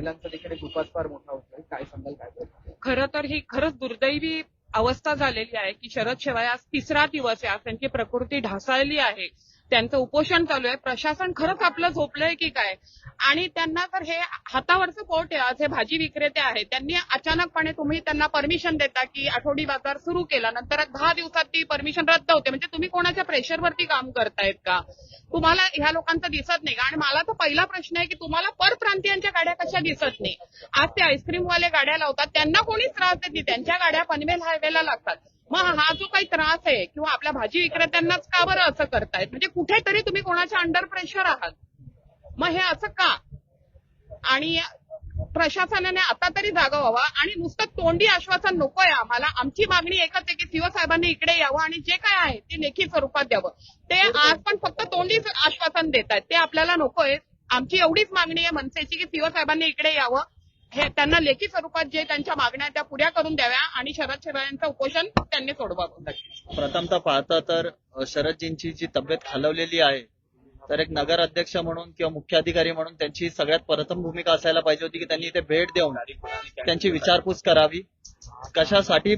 महिलांचा देखील एक उपास फार मोठा होतोय, काय सांगाल, काय? खरं तर ही खरंच दुर्दैवी अवस्था झालेली आहे की शरद शेवाळे आज तिसरा दिवस आहे, आज त्यांची प्रकृती ढासळली आहे, त्यांचं उपोषण चालू आहे. प्रशासन खरंच आपलं झोपलंय की काय? आणि त्यांना तर हे हातावरचं पोट आहे. आज हे भाजी विक्रेते आहेत, त्यांनी अचानकपणे तुम्ही त्यांना परमिशन देता की आठवडी बाजार सुरू केला, नंतर 10 दिवसात ती परमिशन रद्द होते. म्हणजे तुम्ही कोणाच्या प्रेशरवरती काम करतायत का? तुम्हाला ह्या लोकांचं दिसत नाही का? आणि मला तर पहिला प्रश्न आहे की तुम्हाला परप्रांतीयांच्या गाड्या कशा दिसत नाही? आज ते आईस्क्रीमवाले गाड्या लावतात, त्यांना कोणीच त्रास देत नाही, त्यांच्या गाड्या पनवेल हायवेला लागतात. मग हा जो काही त्रास आहे किंवा आपल्या भाजी विक्रेत्यांनाच का बरं असं करतायत? म्हणजे कुठेतरी तुम्ही कोणाच्या अंडर प्रेशर आहात. मग हे असं का? आणि प्रशासनाने आता तरी जागा व्हावा आणि नुसतं तोंडी आश्वासन नकोय आम्हाला. आमची मागणी एकच आहे की सीओ साहेबांनी इकडे यावं आणि जे काय आहे ते लेखी स्वरूपात द्यावं. ते आज पण फक्त तोंडी आश्वासन देत आहेत, ते आपल्याला नकोय. आमची एवढीच मागणी आहे मनसेची की सीओ साहेबांनी इकडे यावं, हे त्यांना लेखी स्वरूपात जे त्यांच्या मागण्या त्या पुऱ्या करून द्याव्या आणि शरद शेवाळ्यांचं उपोषण त्यांनी सोडवावं. प्रथमतः पाहता तर शरदजींची जी तब्येत खालवलेली आहे, तर एक नगर अध्यक्ष म्हणून किंवा मुख्य अधिकारी म्हणून त्यांची सगळ्यात प्रथम भूमिका असायला पाहिजे होती की त्यांनी इथे भेट देऊन त्यांची विचारपूस करावी. कशासाठी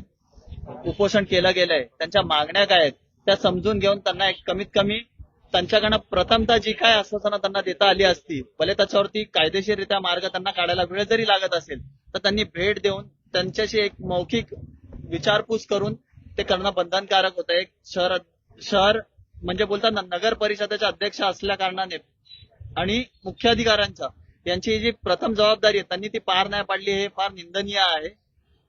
उपोषण केलं गेलंय, त्यांच्या मागण्या काय आहेत त्या समजून घेऊन त्यांना एक कमीत कमी त्यांच्याकडनं प्रथमतः जी काय आश्वासनं त्यांना देता आली असती, भले त्याच्यावरती कायदेशीररित्या मार्ग त्यांना काढायला वेळ जरी लागत असेल तर त्यांनी भेट देऊन त्यांच्याशी एक मौखिक विचारपूस करून ते करणं बंधनकारक होतं. एक शहर म्हणजे बोलतात ना, नगर परिषदेचे अध्यक्ष असल्या कारणाने आणि मुख्याधिकाऱ्यांचा यांची जी प्रथम जबाबदारी आहे त्यांनी ती पार नाही पाडली, हे फार निंदनीय आहे.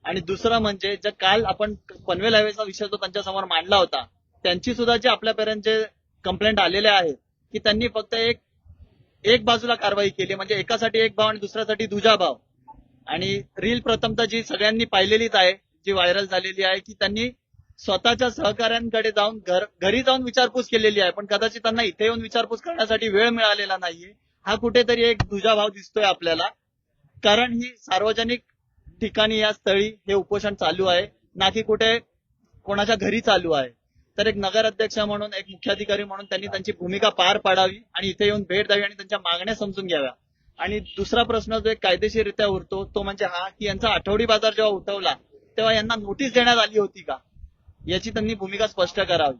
आणि दुसरं म्हणजे जे काल आपण पनवेल हायवेचा विषय जो त्यांच्यासमोर मांडला होता, त्यांची सुद्धा जे आपल्यापर्यंत जे कंप्लेंट आलेले आहेत की त्यांनी फक्त एक बाजूला कारवाई केली, म्हणजे एकासाठी एक भाव आणि दुसऱ्यासाठी दुजा भाव. आणि रील प्रथमतः जी सगळ्यांनी पाहिलेलीच आहे, जी व्हायरल झालेली आहे, की त्यांनी स्वतःच्या सहकाऱ्यांकडे जाऊन घरी जाऊन विचारपूस केलेली आहे, पण कदाचित त्यांना इथे येऊन विचारपूस करण्यासाठी वेळ मिळालेला नाहीये. हा कुठेतरी एक दुजा भाव दिसतोय आपल्याला, कारण ही सार्वजनिक ठिकाणी या स्थळी हे उपोषण चालू आहे, ना की कुठे कोणाच्या घरी चालू आहे. तर एक नगर अध्यक्ष म्हणून, एक मुख्याधिकारी म्हणून त्यांनी त्यांची भूमिका पार पाडावी आणि इथे येऊन भेट द्यावी आणि त्यांच्या मागण्या समजून घ्याव्या. आणि दुसरा प्रश्न जो एक कायदेशीररित्या उरतो तो म्हणजे हा की यांचा आठवडी बाजार जेव्हा उठवला तेव्हा यांना नोटीस देण्यात आली होती का, याची त्यांनी भूमिका स्पष्ट करावी.